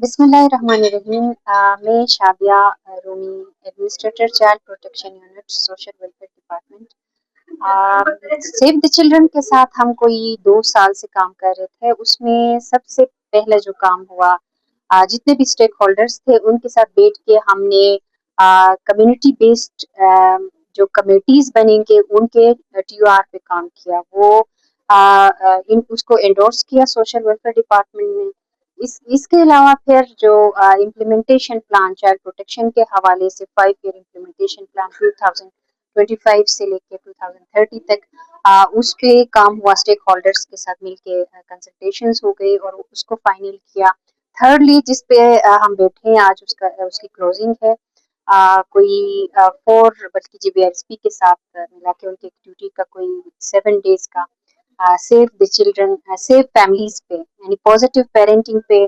बिस्मिल्लाहिर्रहमानिर्रहीम। मैं Shadiya Rumi, administrator child protection unit, social welfare department. Save the Children के साथ हम कोई 2 साल से काम कर रहे थे। उसमें सबसे पहले जो काम हुआ, जितने भी स्टेक होल्डर्स थे उनके साथ बैठ के हमने कम्युनिटी बेस्ड जो कमेटीज बनेंगे उनके TOR पे काम किया। वो उसको एंडोर्स किया सोशल वेलफेयर डिपार्टमेंट ने। इसके अलावा फिर जो इम्प्लीमेंटेशन प्लान चाइल्ड प्रोटेक्शन के हवाले से 5 ईयर इम्प्लीमेंटेशन प्लान 2025 से लेकर 2030 तक उस पे काम हुआ। स्टेक होल्डर्स के साथ मिलके कंसल्टेशंस हो गई और उसको फाइनल किया। थर्डली जिस पे हम बैठे हैं आज उसकी क्लोजिंग है। कोई 4 बल्कि GBRSP के साथ मिला के उनकी ड्यूटी का कोई 7 डेज का save the children save families पे यानी पॉजिटिव पेरेंटिंग पे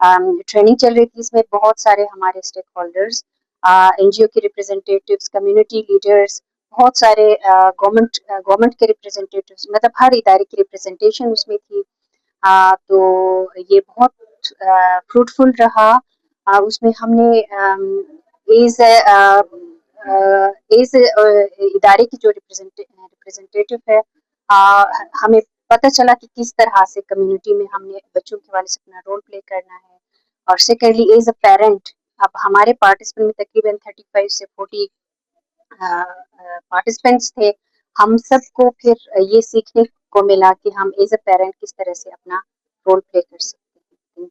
ट्रेनिंग चल रही थी। इसमें बहुत सारे हमारे स्टेक होल्डर्स, NGO के रिप्रेजेंटेटिव्स, कम्युनिटी लीडर्स, बहुत सारे गवर्नमेंट के रिप्रेजेंटेटिव्स, मतलब हर इदारे की रिप्रेजेंटेशन उसमें थी। तो ये बहुत फ्रूटफुल रहा। उसमें हमने एज इदारे की जो रिप्रेजेंटेटिव है, हमें पता चला कि किस तरह से कम्युनिटी में हमने बच्चों के वाले से अपना रोल प्ले करना है। और सेकेंडली एज अ पेरेंट, अब हमारे पार्टिसिपेंट में तकरीबन 35 से 40 पार्टिसिपेंट्स थे। हम सबको फिर ये सीखने को मिला कि हम एज अ पेरेंट किस तरह से अपना रोल प्ले कर सकते हैं।